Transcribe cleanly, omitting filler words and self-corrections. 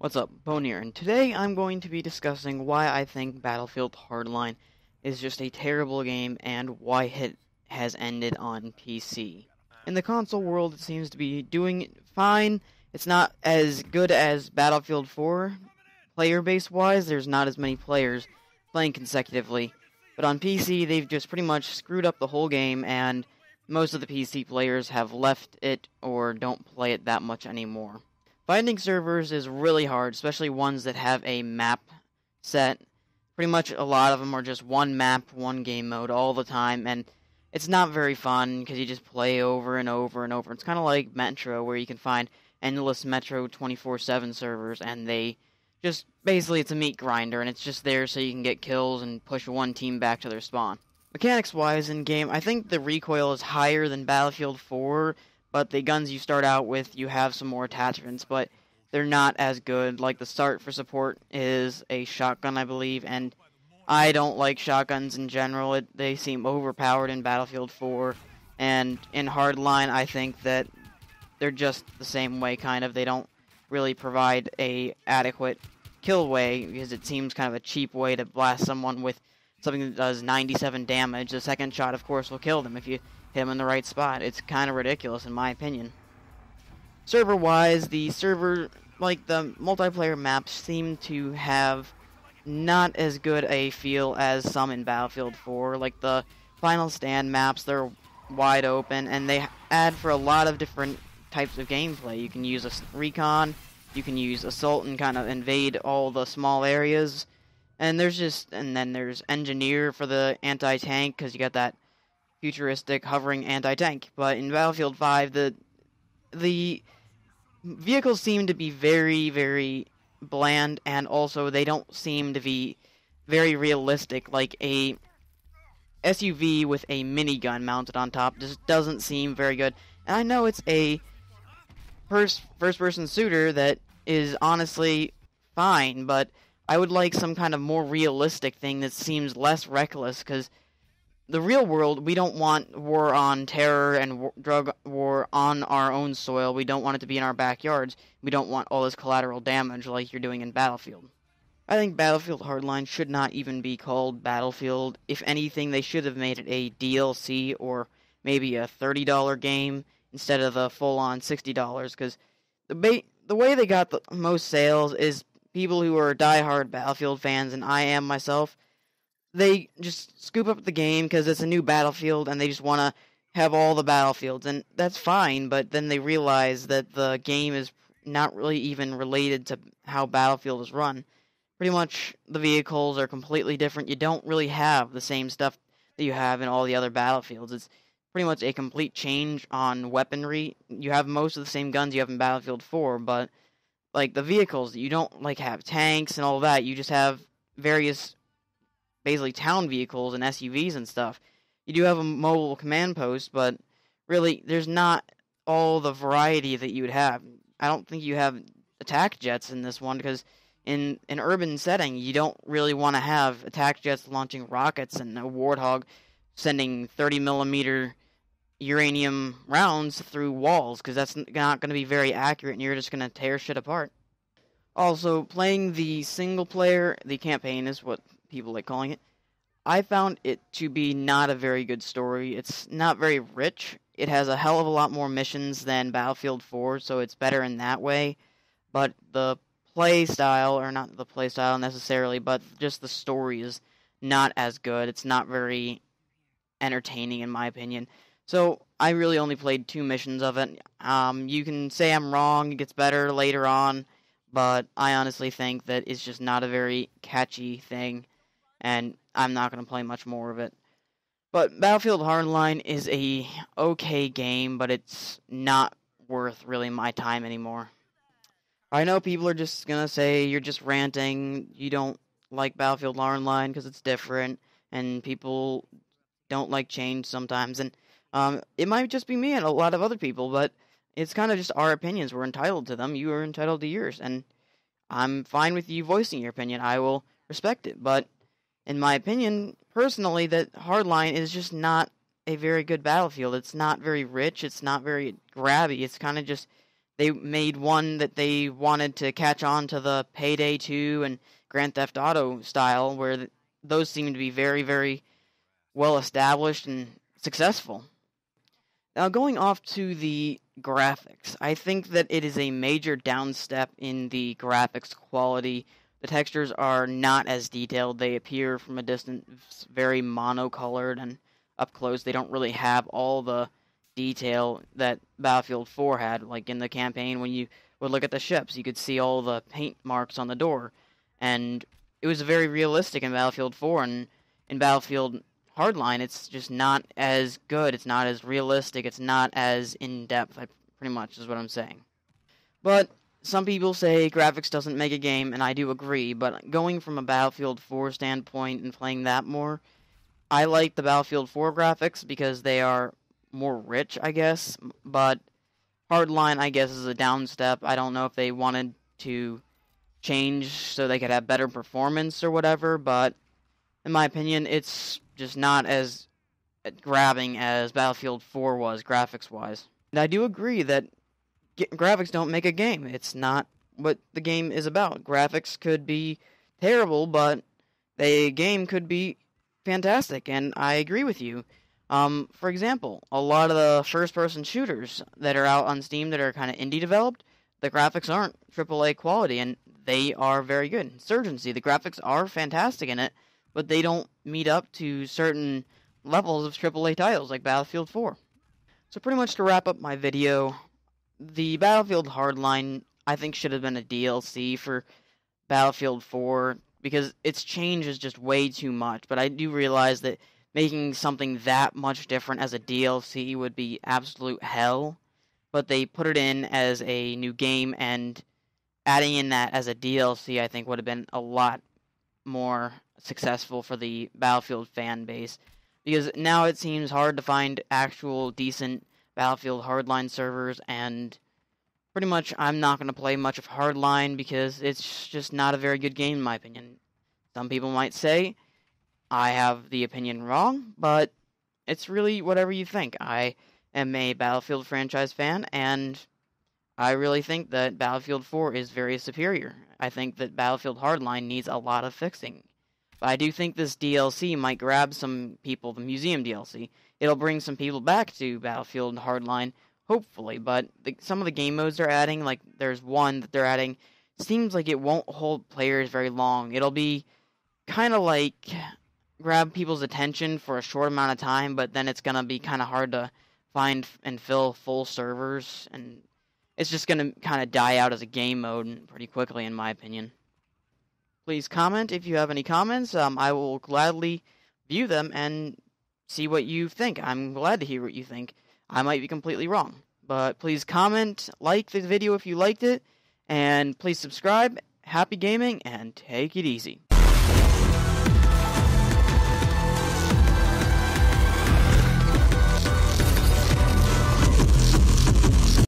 What's up, Bone here, and today I'm going to be discussing why I think Battlefield Hardline is just a terrible game and why it has ended on PC. In the console world, it seems to be doing fine. It's not as good as Battlefield 4, player base wise. There's not as many players playing consecutively, but on PC, they've just pretty much screwed up the whole game, and most of the PC players have left it or don't play it that much anymore. Finding servers is really hard, especially ones that have a map set. Pretty much a lot of them are just one map, one game mode all the time, and it's not very fun because you just play over and over and over. It's kind of like Metro, where you can find endless Metro 24/7 servers, and they just basically it's a meat grinder, and it's just there so you can get kills and push one team back to their spawn. Mechanics-wise in game, I think the recoil is higher than Battlefield 4. But the guns you start out with, you have some more attachments, but they're not as good. Like, the start for support is a shotgun, I believe, and I don't like shotguns in general. They seem overpowered in Battlefield 4, and in Hardline, I think that they're just the same way, kind of. They don't really provide a adequate kill way, because it seems kind of a cheap way to blast someone with something that does 97 damage. The second shot, of course, will kill them if you hit them in the right spot. It's kind of ridiculous, in my opinion. Server-wise, the multiplayer maps seem to have not as good a feel as some in Battlefield 4. Like, the Final Stand maps, they're wide open, and they add for a lot of different types of gameplay. You can use a recon, you can use assault and kind of invade all the small areas, and then there's engineer for the anti-tank, because you got that futuristic hovering anti-tank. But in Battlefield 5, the vehicles seem to be very, very bland, and also they don't seem to be very realistic. Like a SUV with a minigun mounted on top just doesn't seem very good. And I know it's a first-person shooter that is honestly fine, but I would like some kind of more realistic thing that seems less reckless, because the real world, we don't want war on terror and drug war on our own soil. We don't want it to be in our backyards. We don't want all this collateral damage like you're doing in Battlefield. I think Battlefield Hardline should not even be called Battlefield. If anything, they should have made it a DLC or maybe a $30 game instead of the full-on $60, because the way they got the most sales is people who are diehard Battlefield fans, and I am myself. They just scoop up the game because it's a new Battlefield, and they just want to have all the Battlefields, and that's fine, but then they realize that the game is not really even related to how Battlefield is run. Pretty much the vehicles are completely different. You don't really have the same stuff that you have in all the other Battlefields. It's pretty much a complete change on weaponry. You have most of the same guns you have in Battlefield 4, but like the vehicles, you don't like have tanks and all that. You just have various basically town vehicles and SUVs and stuff. You do have a mobile command post, but really there's not all the variety that you would have. I don't think you have attack jets in this one, because in an urban setting, you don't really want to have attack jets launching rockets and a Warthog sending 30mm uranium rounds through walls, because that's not going to be very accurate, and you're just going to tear shit apart. Also, playing the single player, the campaign is what people like calling it, I found it to be not a very good story. It's not very rich. It has a hell of a lot more missions than Battlefield 4, so it's better in that way. But the play style, or not the play style necessarily, but just the story is not as good. It's not very entertaining, in my opinion. So I really only played 2 missions of it. You can say I'm wrong, it gets better later on, but I honestly think that it's just not a very catchy thing, and I'm not going to play much more of it. But Battlefield Hardline is a okay game, but it's not worth really my time anymore. I know people are just going to say you're just ranting, you don't like Battlefield Hardline because it's different, and people don't like change sometimes, and it might just be me and a lot of other people, but it's kind of just our opinions. We're entitled to them. You are entitled to yours, and I'm fine with you voicing your opinion. I will respect it, but in my opinion, personally, that Hardline is just not a very good Battlefield. It's not very rich. It's not very grabby. It's kind of just they made one that they wanted to catch on to the Payday 2 and Grand Theft Auto style, where those seem to be very, very well established and successful. Now, going off to the graphics, I think that it is a major downstep in the graphics quality. The textures are not as detailed. They appear from a distance very monocolored, and up close they don't really have all the detail that Battlefield 4 had. Like in the campaign, when you would look at the ships, you could see all the paint marks on the door, and it was very realistic in Battlefield 4, and in Battlefield Hardline, it's just not as good, it's not as realistic, it's not as in-depth, pretty much is what I'm saying. But some people say graphics doesn't make a game, and I do agree, but going from a Battlefield 4 standpoint and playing that more, I like the Battlefield 4 graphics because they are more rich, I guess, but Hardline, I guess, is a downstep. I don't know if they wanted to change so they could have better performance or whatever, but in my opinion, it's just not as grabbing as Battlefield 4 was, graphics-wise. And I do agree that graphics don't make a game. It's not what the game is about. Graphics could be terrible, but the game could be fantastic, and I agree with you. For example, a lot of the first-person shooters that are out on Steam that are kind of indie developed, the graphics aren't AAA quality, and they are very good. Insurgency, the graphics are fantastic in it, but they don't meet up to certain levels of AAA titles like Battlefield 4. So pretty much to wrap up my video, the Battlefield Hardline, I think, should have been a DLC for Battlefield 4, because its change is just way too much, but I do realize that making something that much different as a DLC would be absolute hell, but they put it in as a new game, and adding in that as a DLC, I think, would have been a lot more successful for the Battlefield fan base, because now it seems hard to find actual decent Battlefield Hardline servers, and pretty much I'm not going to play much of Hardline because it's just not a very good game in my opinion. Some people might say I have the opinion wrong, but it's really whatever you think. I am a Battlefield franchise fan, and I really think that Battlefield 4 is very superior. I think that Battlefield Hardline needs a lot of fixing. But I do think this DLC might grab some people, the Museum DLC. It'll bring some people back to Battlefield Hardline, hopefully. But some of the game modes they're adding, like there's one that they're adding, seems like it won't hold players very long. It'll be kind of like grab people's attention for a short amount of time, but then it's going to be kind of hard to find and fill full servers, and it's just going to kind of die out as a game mode pretty quickly, in my opinion. Please comment if you have any comments. I will gladly view them and see what you think. I'm glad to hear what you think. I might be completely wrong. But please comment, like the video if you liked it, and please subscribe. Happy gaming, and take it easy.